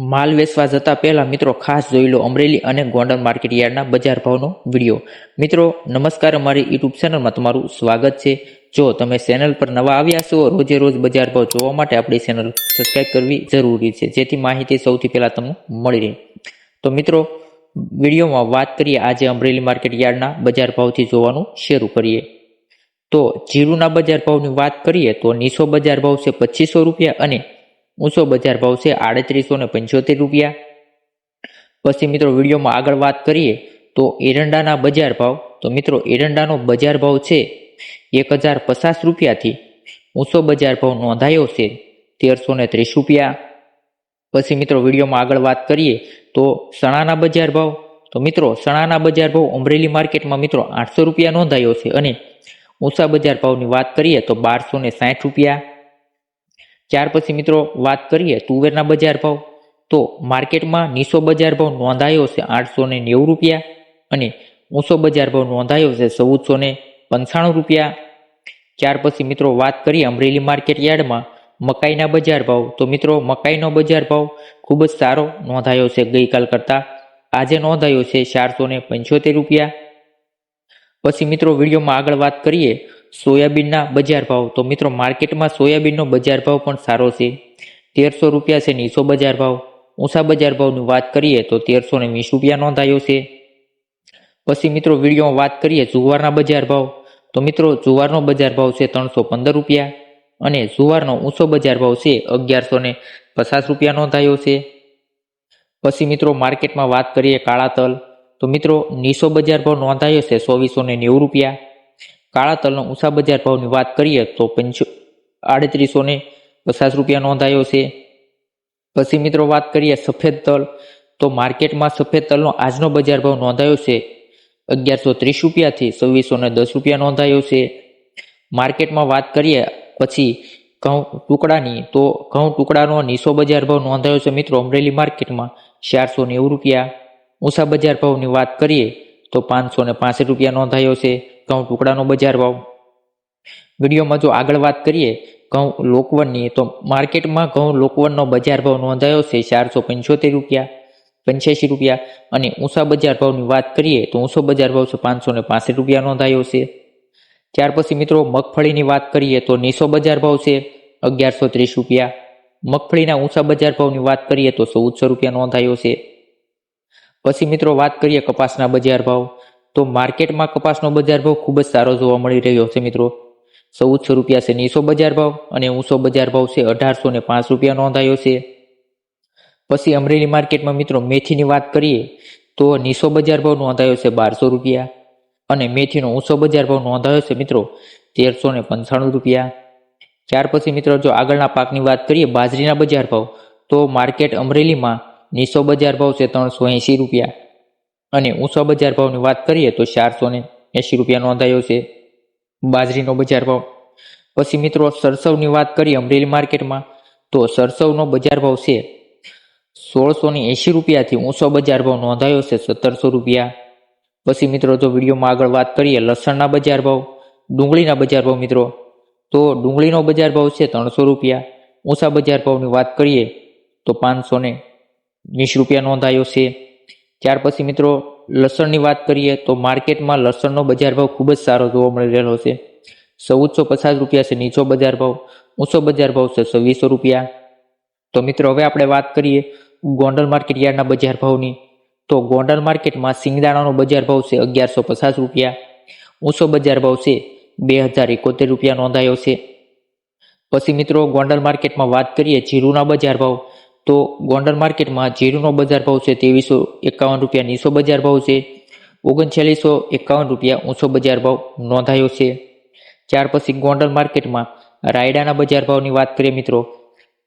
માલ વેચવા જતા પહેલા મિત્રો ખાસ જોઈ લો અમરેલી અને ગોંડલ માર્કેટ યાર્ડના બજાર ભાવનો વિડીયો। મિત્રો નમસ્કાર, અમારી યુટ્યુબ ચેનલમાં તમારું સ્વાગત છે। જો તમે ચેનલ પર નવા આવ્યા છો રોજે રોજ બજાર ભાવ જોવા માટે આપણી ચેનલ સબસ્ક્રાઇબ કરવી જરૂરી છે, જેથી માહિતી સૌથી પહેલા તમને મળી રહે। તો મિત્રો વિડીયોમાં વાત કરીએ આજે અમરેલી માર્કેટ યાર્ડના બજાર ભાવથી જોવાનું શરૂ કરીએ। તો જીરુના બજાર ભાવની વાત કરીએ તો નીચો બજાર ભાવ છે 2500 રૂપિયા અને ઊંચો બજાર ભાવ છે 3875 રૂપિયા। પછી મિત્રો વિડીયોમાં આગળ વાત કરીએ તો એરંડાના બજાર ભાવ। તો મિત્રો એરંડાનો બજાર ભાવ છે 1050 રૂપિયાથી ઊંચો બજાર ભાવ નોંધાયો છે 1330 રૂપિયા। પછી મિત્રો વિડીયોમાં આગળ વાત કરીએ તો ચણાના બજાર ભાવ। તો મિત્રો ચણાના બજાર ભાવ અમરેલી માર્કેટમાં મિત્રો 800 રૂપિયા નોંધાયો છે અને ઊંચા બજાર ભાવની વાત કરીએ તો 1260 રૂપિયા। ત્યાર પછી મિત્રો વાત કરીએ તુવેરના બજાર ભાવ। તો માર્કેટમાં નીચો બજાર ભાવ નોંધાયો છે 890 રૂપિયા અને ઊંચો બજાર ભાવ નોંધાયો છે 1495 રૂપિયા। ત્યાર પછી મિત્રો વાત કરીએ અમરેલી માર્કેટ યાર્ડમાં મકાઈના બજાર ભાવ। તો મિત્રો મકાઈનો બજાર ભાવ ખૂબ જ સારો નોંધાયો છે, ગઈકાલ કરતાં આજે નોંધાયો છે 475 રૂપિયા। પછી મિત્રો વિડીયોમાં આગળ વાત કરીએ સોયાબીનના બજાર ભાવ। તો મિત્રો માર્કેટમાં સોયાબીનનો બજાર ભાવ પણ સારો છે 1300 રૂપિયા છે નીચો બજાર ભાવ। ઊંચા બજાર ભાવની વાત કરીએ તો 1320 રૂપિયા નોંધાયો છે। પછી મિત્રો વિડીયોમાં વાત કરીએ જુવારના બજાર ભાવ। તો મિત્રો જુવારનો બજાર ભાવ છે 315 રૂપિયા અને જુવારનો ઊંચો બજાર ભાવ છે 1150 રૂપિયા નોંધાયો છે। પછી મિત્રો માર્કેટમાં વાત કરીએ કાળા તલ। તો મિત્રો નીચો બજાર ભાવ નોંધાયો છે 2490 રૂપિયા। કાળા તલનો ઊંચા બજાર ભાવની વાત કરીએ તો 3850 રૂપિયા નોંધાયો છે। પછી મિત્રો વાત કરીએ સફેદ તલ। તો માર્કેટમાં સફેદ તલનો આજનો બજાર ભાવ નોંધાયો છે 1130 રૂપિયાથી 2610 રૂપિયા નોંધાયો છે। માર્કેટમાં વાત કરીએ પછી ઘઉં ટુકડાની। તો ઘઉં ટુકડાનો નીચો બજાર ભાવ નોંધાયો છે મિત્રો અમરેલી માર્કેટમાં 490 રૂપિયા। ઊંચા બજાર ભાવની વાત કરીએ તો 565 રૂપિયા નોંધાયો છે ઘઉં ટુકડાનો બજાર ભાવ। વિડીયોમાં જો આગળ વાત કરીએ ઘઉં લોકવનની। તો માર્કેટમાં ઘઉં લોકવનનો બજાર ભાવ નોંધાયો છે 475 રૂપિયા 85 રૂપિયા અને ઊંચા બજાર ભાવની વાત કરીએ તો ઊંચો બજાર ભાવ છે 565 રૂપિયા નોંધાયો છે। ત્યાર પછી મિત્રો મગફળીની વાત કરીએ તો નીચો બજાર ભાવ છે 1130 રૂપિયા। મગફળીના ઊંચા બજાર ભાવની વાત કરીએ તો 1400 રૂપિયા નોંધાયો છે। પછી મિત્રો વાત કરીએ કપાસના બજાર ભાવ। તો માર્કેટમાં કપાસનો બજાર ભાવ ખૂબ જ સારો જોવા મળી રહ્યો છે મિત્રો 1400 રૂપિયા છે નીચો બજાર ભાવ અને ઊંચો બજાર ભાવ છે 1805 રૂપિયા નોંધાયો છે। પછી અમરેલી માર્કેટમાં મિત્રો મેથીની વાત કરીએ તો નીચો બજાર ભાવ નોંધાયો છે 1200 રૂપિયા અને મેથીનો ઊંચો બજાર ભાવ નોંધાયો છે મિત્રો 1395 રૂપિયા। ત્યાર પછી મિત્રો જો આગળના પાકની વાત કરીએ બાજરીના બજાર ભાવ। તો માર્કેટ અમરેલીમાં નીચો બજાર ભાવ છે 380 રૂપિયા અને ઊંચો બજાર ભાવની વાત કરીએ તો 480 રૂપિયા નોંધાયો છે બાજરીનો બજાર ભાવ। પછી મિત્રો સરસવની વાત કરીએ અમરેલી માર્કેટમાં। તો સરસવનો બજાર ભાવ છે 1680 રૂપિયાથી ઊંચો બજાર ભાવ નોંધાયો છે 1700 રૂપિયા। પછી મિત્રો જો વિડીયોમાં આગળ વાત કરીએ લસણના બજાર ભાવ, ડુંગળીના બજાર ભાવ મિત્રો। તો ડુંગળીનો બજાર ભાવ છે 300 રૂપિયા। ઊંચા બજાર ભાવની વાત કરીએ તો 520 રૂપિયા નોંધાયો છે। ત્યાર પછી મિત્રો લસણની વાત કરીએ તો માર્કેટમાં લસણનો બજાર ભાવ ખૂબ જ સારો જોવા મળી રહેલો છે 1450 રૂપિયા છે નીચો બજાર ભાવ। ઊંચો બજાર ભાવ છે 2600 રૂપિયા। તો મિત્રો હવે આપણે વાત કરીએ ગોંડલ માર્કેટ યાર્ડના બજાર ભાવની। તો ગોંડલ માર્કેટમાં સિંગદાણાનો બજાર ભાવ છે 1150 રૂપિયા। ઊંચો બજાર ભાવ છે 2071 રૂપિયા નોંધાયો છે। પછી મિત્રો ગોંડલ માર્કેટમાં વાત કરીએ જીરુના બજાર ભાવ। તો ગોંડલ માર્કેટમાં જીરુનો બજાર ભાવ છે 2351 રૂપિયા નીચો બજાર ભાવ છે 3951 રૂપિયા ઊંચો બજાર ભાવ નોંધાયો છે। ત્યાર પછી ગોંડલ માર્કેટમાં રાયડાના બજાર ભાવની વાત કરીએ મિત્રો।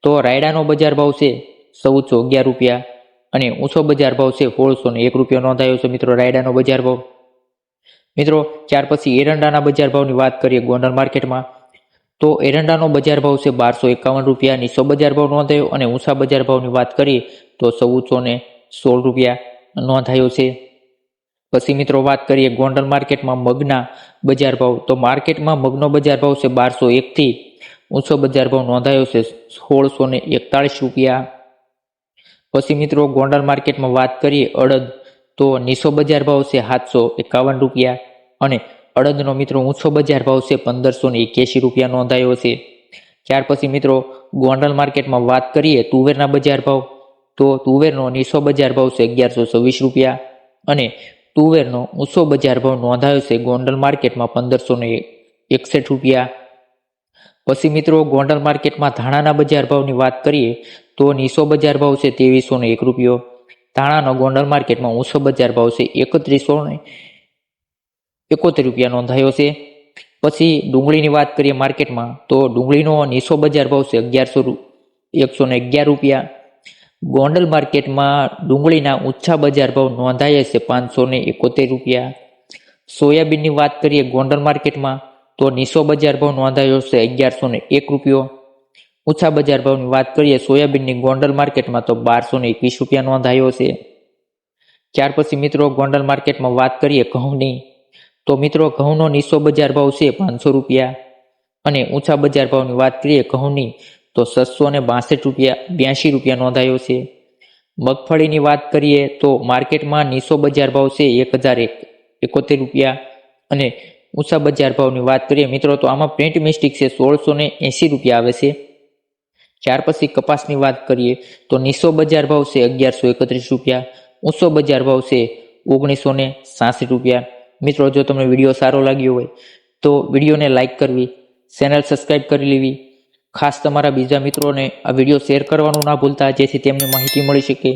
તો રાયડાનો બજાર ભાવ છે 1411 રૂપિયા અને ઊંચો બજાર ભાવ છે 1601 રૂપિયા નોંધાયો છે મિત્રો રાયડાનો બજાર ભાવ। મિત્રો ત્યાર પછી એરંડાના બજાર ભાવની વાત કરીએ ગોંડલ માર્કેટમાં। તો એરંડાનો બજાર ભાવ છે 1251 રૂપિયા નીચો બજાર ભાવ નોંધાયો અને ઊંચા બજાર ભાવની વાત કરીએ તો 1416 રૂપિયા નોંધાયો છે। પછી મિત્રો વાત કરીએ ગોંડલ માર્કેટમાં મગના બજાર ભાવ। તો માર્કેટમાં મગનો બજાર ભાવ છે 1201 થી ઊંચો બજાર ભાવ નોંધાયો છે 1641 રૂપિયા। પછી મિત્રો ગોંડલ માર્કેટમાં વાત કરીએ અડદ, તો નીચો બજાર ભાવ છે 751 રૂપિયા અને અડદનો મિત્રો ઊંચો બજાર ભાવ છે 1581 રૂપિયા નોંધાયો છે. ત્યાર પછી મિત્રો ગોંડલ માર્કેટમાં વાત કરીએ તુવેરના બજાર ભાવ, તો તુવેરનો નીચો બજાર ભાવ છે 1126 રૂપિયા અને તુવેરનો ઊંચો બજાર ભાવ નોંધાયો છે ગોંડલ માર્કેટમાં 1561 રૂપિયા. પછી મિત્રો ગોંડલ માર્કેટમાં ધાણાના બજાર ભાવની વાત કરીએ તો નીચો બજાર ભાવ છે 2301 રૂપિયો. ધાણાનો ગોંડલ માર્કેટમાં ઊંચો બજાર ભાવ છે 3171 રૂપિયા નોંધાયો છે. પછી ડુંગળીની વાત કરીએ માર્કેટમાં, તો ડુંગળીનો નીચો બજાર ભાવ છે 111 રૂપિયા. ગોંડલ માર્કેટમાં ડુંગળીના ઊંચા બજાર ભાવ નોંધાયા છે 571 રૂપિયા. સોયાબીનની વાત કરીએ ગોંડલ માર્કેટમાં, તો નીચો બજાર ભાવ નોંધાયો છે 1101 રૂપિયો. ઊંચા બજાર ભાવની વાત કરીએ સોયાબીનની ગોંડલ માર્કેટમાં તો 1221 રૂપિયા નોંધાયો છે. ત્યાર પછી મિત્રો ગોંડલ માર્કેટમાં વાત કરીએ ઘઉંની, તો મિત્રો ઘઉંનો નીચો બજાર ભાવ છે 500 રૂપિયા અને ઊંચા બજાર ભાવની વાત કરીએ ઘઉંની તો 662 રૂપિયા નોંધાયો છે. મગફળીની વાત કરીએ તો માર્કેટમાં નીચો બજાર ભાવ છે 1071 રૂપિયા અને ઊંચા બજાર ભાવની વાત કરીએ મિત્રો તો આમાં પ્રિન્ટ મિસ્ટેક છે 1680 રૂપિયા આવે છે. ત્યાર પછી કપાસની વાત કરીએ તો નીચો બજાર ભાવ છે 1131 રૂપિયા, ઊંચો બજાર ભાવ છે 1966 રૂપિયા. મિત્રો જો તમને વિડીયો સારો લાગ્યો હોય તો વિડીયોને લાઇક કરવી, ચેનલ સબસ્ક્રાઈબ કરી લેવી, ખાસ તમારા બીજા મિત્રોને આ વિડીયો શેર કરવાનું ના ભૂલતા, જેથી તેમને માહિતી મળી શકે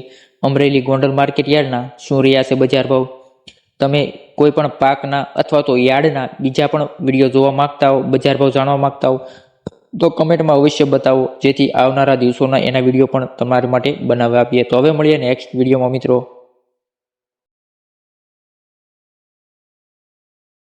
અમરેલી ગોંડલ માર્કેટ યાર્ડના શું રહ્યા છે બજાર ભાવ. તમે કોઈ પણ પાકના અથવા તો યાર્ડના બીજા પણ વિડીયો જોવા માંગતા હો, બજાર ભાવ જાણવા માંગતા હો તો કમેન્ટમાં અવશ્ય બતાવો, જેથી આવનારા દિવસોના એના વિડીયો પણ તમારા માટે બનાવી આપીએ. તો હવે મળીએ નેક્સ્ટ વિડીયોમાં મિત્રો.